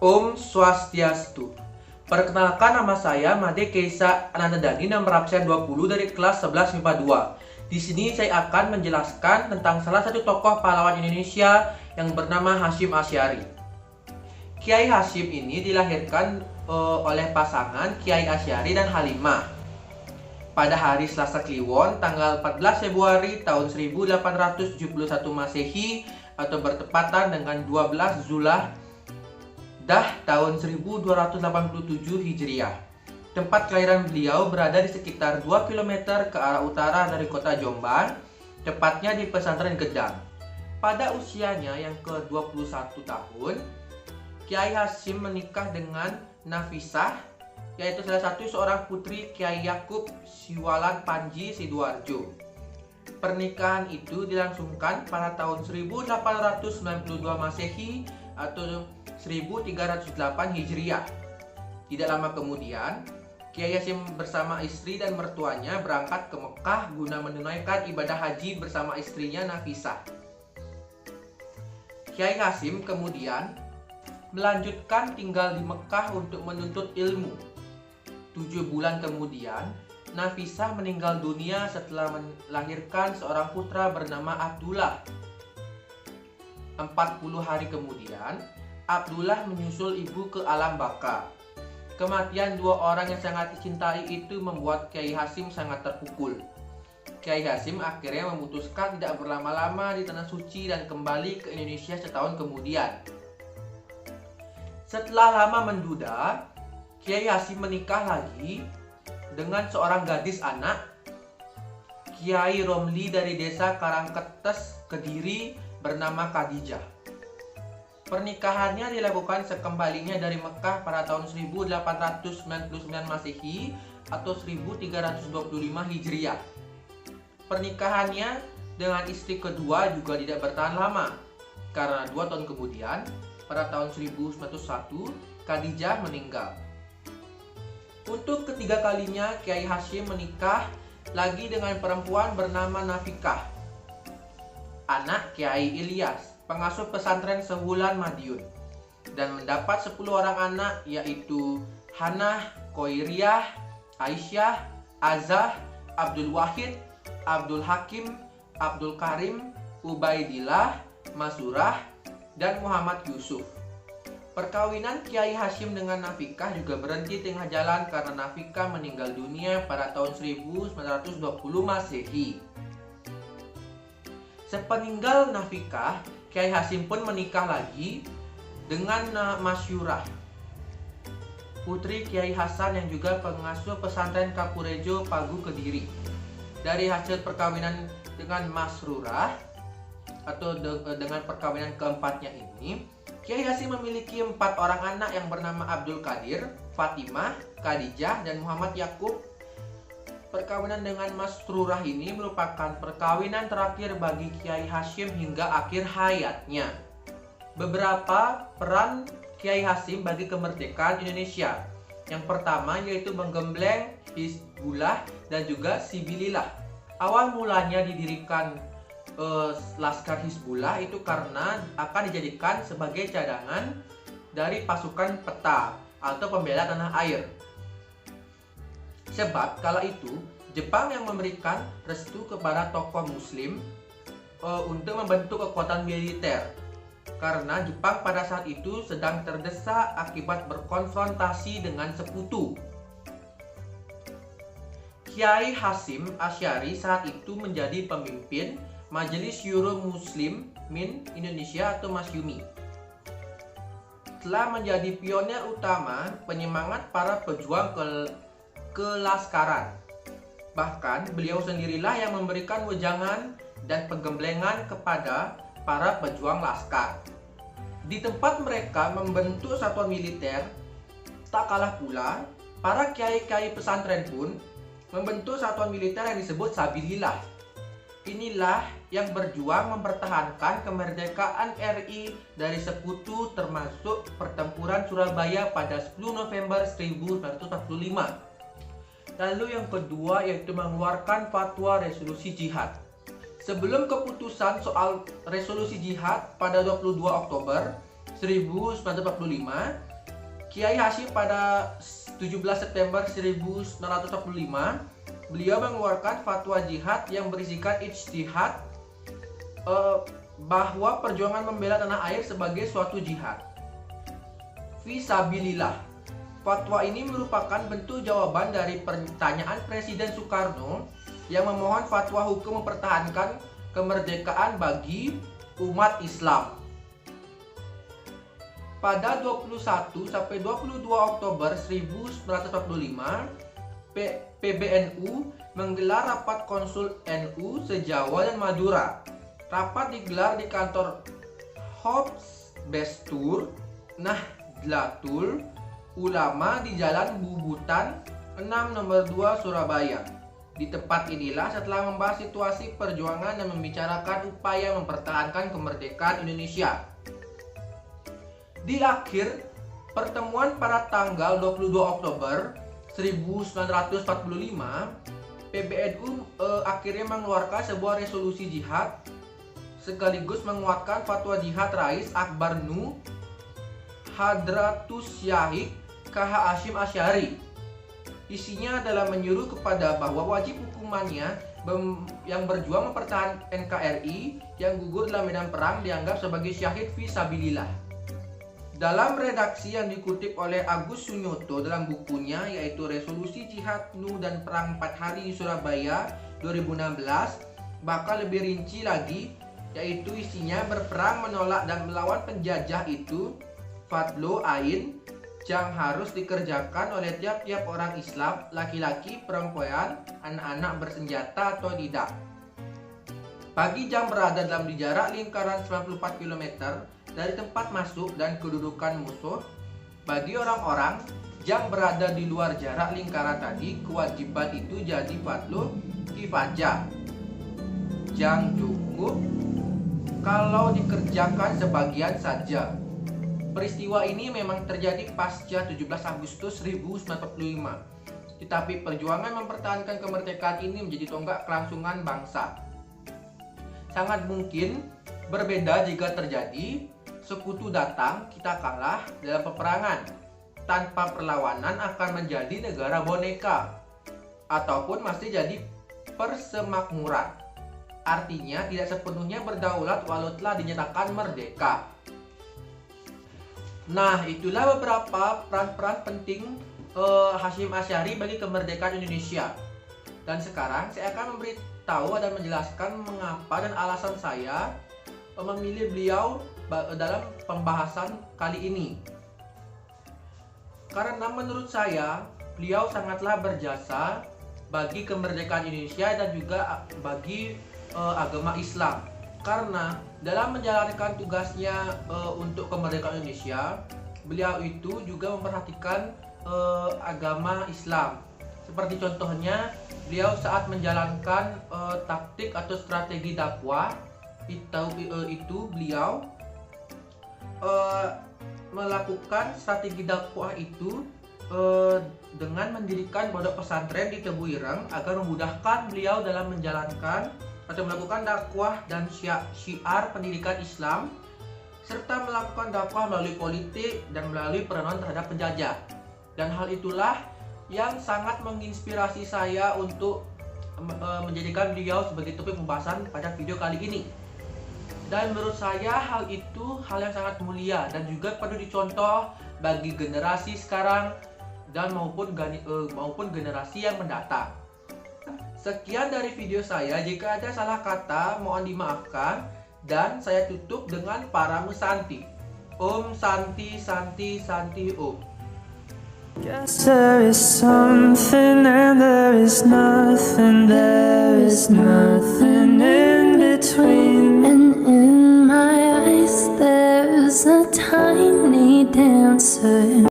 Om Swastiastu. Perkenalkan, nama saya Made Keisa Anandani, nomor absen 20 dari kelas 11 MIPA 2. Di sini saya akan menjelaskan tentang salah satu tokoh pahlawan Indonesia yang bernama Hasyim Asy'ari. Kiai Hasyim ini dilahirkan oleh pasangan Kiai Asy'ari dan Halimah pada hari Selasa Kliwon tanggal 14 Februari tahun 1871 Masehi atau bertepatan dengan 12 Zulhijjah tahun 1287 Hijriah. Tempat kelahiran beliau berada di sekitar 2 km ke arah utara dari kota Jombang, tepatnya di Pesantren Gedang. Pada usianya yang ke-21 tahun, Kiai Hasyim menikah dengan Nafisah, yaitu salah satu seorang putri Kiai Yakub Siwalan Panji Sidoarjo. Pernikahan itu dilangsungkan pada tahun 1892 Masehi atau 1308 Hijriah. Tidak lama kemudian, Kiai Hasyim bersama istri dan mertuanya berangkat ke Mekah guna menunaikan ibadah haji bersama istrinya Nafisah. Kiai Hasyim kemudian melanjutkan tinggal di Mekah untuk menuntut ilmu. 7 bulan kemudian, Nafisah meninggal dunia setelah melahirkan seorang putra bernama Abdullah. 40 hari kemudian, Abdullah menyusul ibu ke alam baka. Kematian 2 orang yang sangat dicintai itu membuat Kiai Hasyim sangat terpukul. Kiai Hasyim akhirnya memutuskan tidak berlama-lama di Tanah Suci dan kembali ke Indonesia setahun kemudian. Setelah lama menduda, Kiai Hasyim menikah lagi dengan seorang gadis anak, Kiai Romli dari desa Karangketes, Kediri, bernama Khadijah. Pernikahannya dilakukan sekembalinya dari Mekah pada tahun 1899 Masehi atau 1325 Hijriah. Pernikahannya dengan istri kedua juga tidak bertahan lama, karena 2 tahun kemudian, pada tahun 1901, Khadijah meninggal. Untuk ketiga kalinya, Kiai Hasyim menikah lagi dengan perempuan bernama Nafikah, anak Kiai Ilyas, pengasuh pesantren Sewulan Madiun, dan mendapat 10 orang anak, yaitu Hanah, Koiriah, Aisyah, Azah, Abdul Wahid, Abdul Hakim, Abdul Karim, Ubaidillah, Masurah, dan Muhammad Yusuf. Perkawinan Kiai Hasyim dengan Nafikah juga berhenti tengah jalan karena Nafikah meninggal dunia pada tahun 1920 Masehi. Sepeninggal Nafikah, Kiai Hasyim pun menikah lagi dengan Masyurah, putri Kiai Hasan yang juga pengasuh pesantren Kapurejo, Pagu, Kediri. Dari hasil perkawinan dengan Masrurah atau dengan perkawinan keempatnya ini, Kiai Hasyim memiliki 4 orang anak yang bernama Abdul Qadir, Fatimah, Khadijah, dan Muhammad Yakub. Perkawinan dengan Masrurah ini merupakan perkawinan terakhir bagi Kiai Hasyim hingga akhir hayatnya. Beberapa peran Kiai Hasyim bagi kemerdekaan Indonesia. Yang pertama yaitu menggembleng Hizbullah dan juga Sibilillah. Awal mulanya didirikan Laskar Hizbullah itu karena akan dijadikan sebagai cadangan dari pasukan peta atau pembela tanah air. Sebab kala itu Jepang yang memberikan restu kepada tokoh muslim untuk membentuk kekuatan militer, karena Jepang pada saat itu sedang terdesak akibat berkonfrontasi dengan sekutu. Kiai Hasyim Asy'ari saat itu menjadi pemimpin Majelis Syuro Muslimin Indonesia atau Masyumi. Telah menjadi pionir utama penyemangat para pejuang kelaskaran. Bahkan beliau sendirilah yang memberikan wejangan dan penggemblengan kepada para pejuang laskar. Di tempat mereka membentuk satuan militer, tak kalah pula para kiai-kiai pesantren pun membentuk satuan militer yang disebut Sabilillah. Inilah yang berjuang mempertahankan kemerdekaan RI dari sekutu, termasuk pertempuran Surabaya pada 10 November 1945. Lalu yang kedua yaitu mengeluarkan fatwa resolusi jihad. Sebelum keputusan soal resolusi jihad pada 22 Oktober 1945, Kiai Hasyim pada 17 September 1945 beliau mengeluarkan fatwa jihad yang berisikan ijtihad bahwa perjuangan membela tanah air sebagai suatu jihad fisabilillah. Fatwa ini merupakan bentuk jawaban dari pertanyaan Presiden Soekarno yang memohon fatwa hukum mempertahankan kemerdekaan bagi umat Islam. Pada 21 sampai 22 Oktober 1945, PBNU menggelar rapat konsul NU se-Jawa dan Madura. Rapat digelar di kantor Hobsbestur Nahdlatul Ulama di Jalan Bubutan 6 nomor 2 Surabaya. Di tempat inilah setelah membahas situasi perjuangan dan membicarakan upaya mempertahankan kemerdekaan Indonesia. Di akhir pertemuan pada tanggal 22 Oktober 1945, PBNU akhirnya mengeluarkan sebuah resolusi jihad sekaligus menguatkan fatwa jihad Rais Akbar Nu Hadratus Syahik KH Hasyim Asy'ari. Isinya adalah menyuruh kepada bahwa wajib hukumannya yang berjuang mempertahankan NKRI yang gugur dalam medan perang dianggap sebagai syahid fisabilillah. Dalam redaksi yang dikutip oleh Agus Sunyoto dalam bukunya yaitu Resolusi Jihad Nu dan Perang 4 Hari di Surabaya 2016, bakal lebih rinci lagi yaitu isinya berperang menolak dan melawan penjajah itu fardhu ain yang harus dikerjakan oleh tiap-tiap orang Islam, laki-laki, perempuan, anak-anak bersenjata atau tidak. Bagi yang berada dalam di jarak lingkaran 94 km dari tempat masuk dan kedudukan musuh, bagi orang-orang yang berada di luar jarak lingkaran tadi, kewajiban itu jadi fardhu kifayah yang cukup kalau dikerjakan sebagian saja. Peristiwa ini memang terjadi pasca 17 Agustus 1945, tetapi perjuangan mempertahankan kemerdekaan ini menjadi tonggak kelangsungan bangsa. Sangat mungkin berbeda jika terjadi sekutu datang, kita kalah dalam peperangan. Tanpa perlawanan akan menjadi negara boneka ataupun masih jadi persemakmuran. Artinya tidak sepenuhnya berdaulat walau telah dinyatakan merdeka. Nah, itulah beberapa peran-peran penting Hasyim Asy'ari bagi kemerdekaan Indonesia. Dan sekarang saya akan memberitahu dan menjelaskan mengapa dan alasan saya memilih beliau dalam pembahasan kali ini. Karena menurut saya beliau sangatlah berjasa bagi kemerdekaan Indonesia dan juga bagi agama Islam. Karena dalam menjalankan tugasnya untuk kemerdekaan Indonesia, beliau itu juga memperhatikan agama Islam. Seperti contohnya, beliau saat menjalankan taktik atau strategi dakwah itu beliau melakukan strategi dakwah itu dengan mendirikan pondok pesantren di Tebu Ireng agar memudahkan beliau dalam menjalankan atau melakukan dakwah dan syiar pendidikan Islam, serta melakukan dakwah melalui politik dan melalui perenungan terhadap penjajah. Dan hal itulah yang sangat menginspirasi saya untuk menjadikan beliau sebagai topik pembahasan pada video kali ini. Dan menurut saya hal itu hal yang sangat mulia dan juga perlu dicontoh bagi generasi sekarang dan maupun generasi yang mendatang. Sekian dari video saya, jika ada salah kata mohon dimaafkan dan saya tutup dengan para musanti. Om Santi Santi Santi Om. Guess there is something and there is nothing in between. And in my eyes there's a tiny dancer.